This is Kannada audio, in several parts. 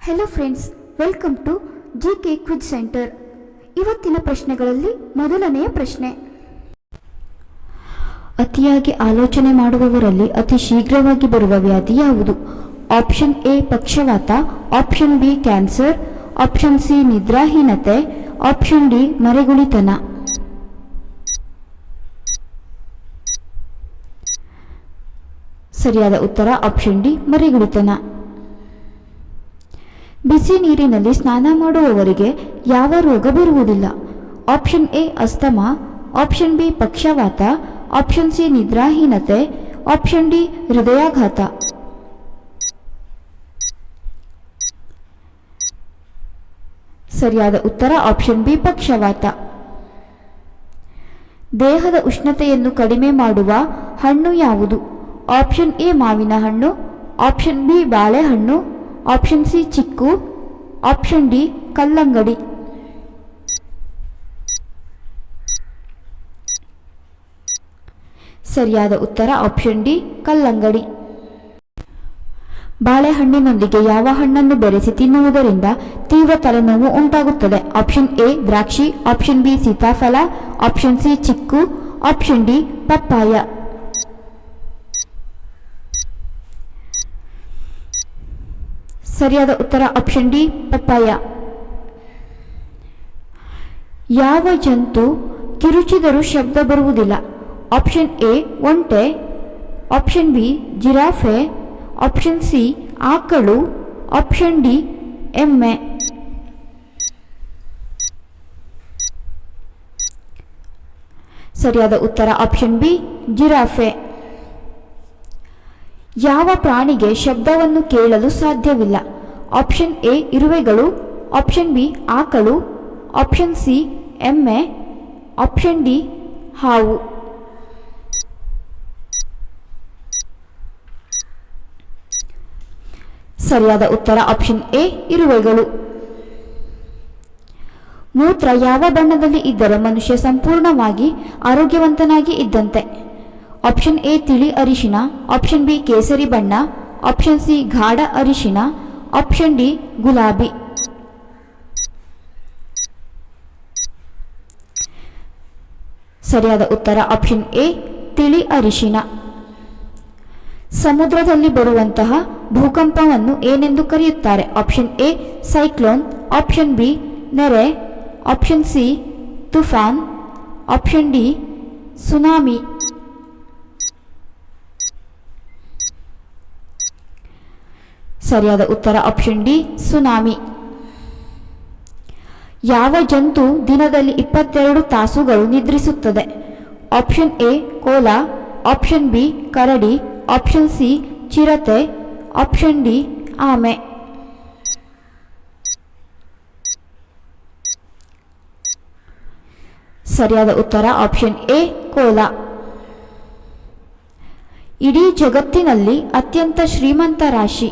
Hello friends, welcome to GK quiz centre. ಇವತ್ತಿನ ಪ್ರಶ್ನೆಗಳಲ್ಲಿ ಮೊದಲನೆಯ ಪ್ರಶ್ನೆ. ಅತಿಯಾಗಿ ಆಲೋಚನೆ ಮಾಡುವವರಲ್ಲಿ ಅತಿ ಶೀಘ್ರವಾಗಿ ಬರುವ ವ್ಯಾಧಿ ಯಾವುದು? ಆಪ್ಷನ್ ಎ ಪಕ್ಷವಾತ, option B cancer, option C ನಿದ್ರಾಹೀನತೆ, ಆಪ್ಷನ್ ಡಿ ಮರೆಗುಳಿತನ. ಸರಿಯಾದ ಉತ್ತರ ಆಪ್ಷನ್ ಡಿ ಮರೆಗುಳಿತನ. ಬಿಸಿ ನೀರಿನಲ್ಲಿ ಸ್ನಾನ ಮಾಡುವವರಿಗೆ ಯಾವ ರೋಗ ಬರುವುದಿಲ್ಲ? Option A asthma, option B ಪಕ್ಷವಾತ, ಆಪ್ಷನ್ ಸಿ ನಿದ್ರಾಹೀನತೆ, ಆಪ್ಷನ್ ಡಿ ಹೃದಯಾಘಾತ. ಸರಿಯಾದ ಉತ್ತರ ಆಪ್ಷನ್ ಬಿ ಪಕ್ಷವಾತ. ದೇಹದ ಉಷ್ಣತೆಯನ್ನು ಕಡಿಮೆ ಮಾಡುವ ಹಣ್ಣು ಯಾವುದು? ಆಪ್ಷನ್ ಎ ಮಾವಿನ ಹಣ್ಣು, ಆಪ್ಷನ್ ಬಿ ಬಾಳೆಹಣ್ಣು, ಆಪ್ಷನ್ ಸಿ ಚಿಕ್ಕು, ಆಪ್ಷನ್ ಡಿ ಕಲ್ಲಂಗಡಿ. ಸರಿಯಾದ ಉತ್ತರ ಆಪ್ಷನ್ ಡಿ ಕಲ್ಲಂಗಡಿ. ಬಾಳೆಹಣ್ಣಿನೊಂದಿಗೆ ಯಾವ ಹಣ್ಣನ್ನು ಬೆರೆಸಿ ತಿನ್ನುವುದರಿಂದ ತೀವ್ರ ತಲೆನೋವು ಉಂಟಾಗುತ್ತದೆ? ಆಪ್ಷನ್ ಎ ದ್ರಾಕ್ಷಿ, ಆಪ್ಷನ್ ಬಿ ಸೀತಾಫಲ, ಆಪ್ಷನ್ ಸಿ ಚಿಕ್ಕು, ಆಪ್ಷನ್ ಡಿ ಪಪ್ಪಾಯ. ಸರಿಯಾದ ಉತ್ತರ ಆಪ್ಷನ್ ಡಿ ಪಪ್ಪಾಯ. ಯಾವ ಜಂತು ಕಿರುಚಿದರೂ ಶಬ್ದ ಬರುವುದಿಲ್ಲ? ಆಪ್ಷನ್ ಎ ಒಂಟೆ, option B giraffe, option C ಆಕಳು, ಆಪ್ಷನ್ ಡಿ ಎಮ್ಮೆ. ಸರಿಯಾದ ಉತ್ತರ ಆಪ್ಷನ್ ಬಿ ಜಿರಾಫೆ. ಯಾವ ಪ್ರಾಣಿಗೆ ಶಬ್ದವನ್ನು ಕೇಳಲು ಸಾಧ್ಯವಿಲ್ಲ? ಆಪ್ಷನ್ ಎ ಇರುವೆಗಳು, ಆಪ್ಷನ್ ಬಿ ಆಕಳು, ಆಪ್ಷನ್ ಸಿ ಎಮ್ಮೆ, ಆಪ್ಷನ್ ಡಿ ಹಾವು. ಸರಿಯಾದ ಉತ್ತರ ಆಪ್ಷನ್ ಎ ಇರುವೆಗಳು. ಮೂತ್ರ ಯಾವ ಬಣ್ಣದಲ್ಲಿ ಇದ್ದರೆ ಮನುಷ್ಯ ಸಂಪೂರ್ಣವಾಗಿ ಆರೋಗ್ಯವಂತನಾಗಿ ಇದ್ದಂತೆ? ಆಪ್ಷನ್ ಎ ತಿಳಿ ಅರಿಶಿನ, ಆಪ್ಷನ್ ಬಿ ಕೇಸರಿ ಬಣ್ಣ, ಆಪ್ಷನ್ ಸಿ ಗಾಢ ಅರಿಶಿನ, ಆಪ್ಷನ್ ಡಿ ಗುಲಾಬಿ. ಸರಿಯಾದ ಉತ್ತರ ಆಪ್ಷನ್ ಎ ತಿಳಿ ಅರಿಶಿನ. ಸಮುದ್ರದಲ್ಲಿ ಬರುವಂತಹ ಭೂಕಂಪವನ್ನು ಏನೆಂದು ಕರೆಯುತ್ತಾರೆ? Option A cyclone, option B ನೆರೆ, ಆಪ್ಷನ್ ಸಿ ತುಫಾನ್, ಆಪ್ಷನ್ ಡಿ ಸುನಾಮಿ. ಸರಿಯಾದ ಉತ್ತರ ಆಪ್ಷನ್ ಡಿ ಸುನಾಮಿ. ಯಾವ ಜಂತು ದಿನದಲ್ಲಿ 22 ತಾಸುಗಳು ನಿದ್ರಿಸುತ್ತದೆ? Option A koala, option B ಕರಡಿ, ಆಪ್ಷನ್ ಸಿ ಚಿರತೆ, ಆಪ್ಷನ್ ಡಿ ಆಮೆ. ಸರಿಯಾದ ಉತ್ತರ ಆಪ್ಷನ್ ಎ ಕೋಲ. ಇಡೀ ಜಗತ್ತಿನಲ್ಲಿ ಅತ್ಯಂತ ಶ್ರೀಮಂತ ರಾಶಿ?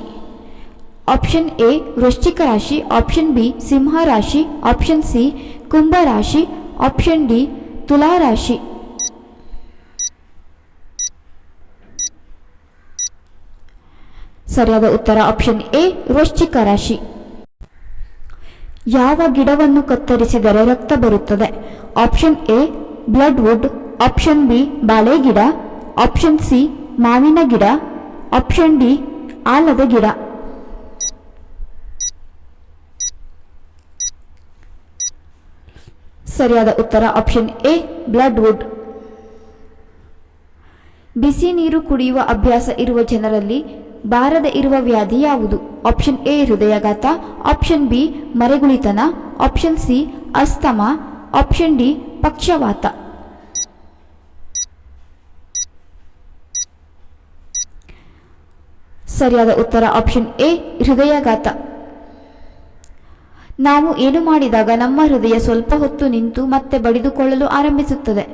ಆಪ್ಷನ್ ಎ ವೃಶ್ಚಿಕ ರಾಶಿ, ಆಪ್ಷನ್ ಬಿ ಸಿಂಹ ರಾಶಿ, ಆಪ್ಷನ್ ಸಿ ಕುಂಭ ರಾಶಿ, ಆಪ್ಷನ್ ಡಿ ತುಲಾ ರಾಶಿ. ಸರಿಯಾದ ಉತ್ತರ ಆಪ್ಷನ್ ಎ ವೃಶ್ಚಿಕ ರಾಶಿ. ಯಾವ ಗಿಡವನ್ನು ಕತ್ತರಿಸಿದರೆ ರಕ್ತ ಬರುತ್ತದೆ? Option A blood wood, option B ಬಾಳೆ ಗಿಡ, ಆಪ್ಷನ್ ಸಿ ಮಾವಿನ ಗಿಡ, ಆಪ್ಷನ್ ಡಿ ಆಲದ ಗಿಡ. ಸರಿಯಾದ ಉತ್ತರ ಆಪ್ಷನ್ ಎ ಬ್ಲಡ್ ವುಡ್. ಬಿಸಿ ನೀರು ಕುಡಿಯುವ ಅಭ್ಯಾಸ ಇರುವ ಜನರಲ್ಲಿ ಬಾರದೆ ಇರುವ ವ್ಯಾಧಿ ಯಾವುದು? ಆಪ್ಷನ್ ಎ ಹೃದಯಾಘಾತ, ಆಪ್ಷನ್ ಬಿ ಮರೆಗುಳಿತನ, option C asthma, option D ಪಕ್ಷವಾತ. ಸರಿಯಾದ ಉತ್ತರ ಆಪ್ಷನ್ ಎ ಹೃದಯಾಘಾತ. ನಾವು ಏನು ಮಾಡಿದಾಗ ನಮ್ಮ ಹೃದಯ ಸ್ವಲ್ಪ ಹೊತ್ತು ನಿಂತು ಮತ್ತೆ ಬಡಿದುಕೊಳ್ಳಲು ಆರಂಭಿಸುತ್ತದೆ?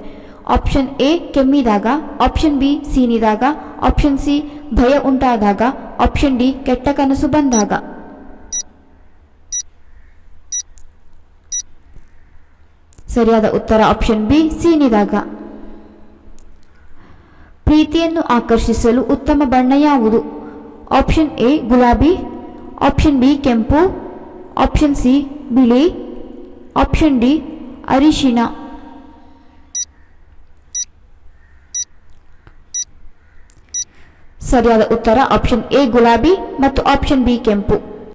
ಆಪ್ಷನ್ ಎ ಕೆಮ್ಮಿದಾಗ, ಆಪ್ಷನ್ ಬಿ ಸೀನಿದಾಗ, ಆಪ್ಷನ್ ಸಿ ಭಯ ಉಂಟಾದಾಗ, ಆಪ್ಷನ್ ಡಿ ಕೆಟ್ಟ ಕನಸು ಬಂದಾಗ. ಸರಿಯಾದ ಉತ್ತರ ಆಪ್ಷನ್ ಬಿ ಸೀನಿದಾಗ. ಪ್ರೀತಿಯನ್ನು ಆಕರ್ಷಿಸಲು ಉತ್ತಮ ಬಣ್ಣ ಯಾವುದು? ಆಪ್ಷನ್ ಎ ಗುಲಾಬಿ, ಆಪ್ಷನ್ ಬಿ ಕೆಂಪು, ಆಪ್ಷನ್ ಸಿ ಬಿಳಿ, ಆಪ್ಷನ್ ಡಿ ಅರಿಶಿನ. ಸರಿಯಾದ ಉತ್ತರ ಆಪ್ಷನ್ ಎ ಗುಲಾಬಿ ಮತ್ತು ಆಪ್ಷನ್ ಬಿ ಕೆಂಪು.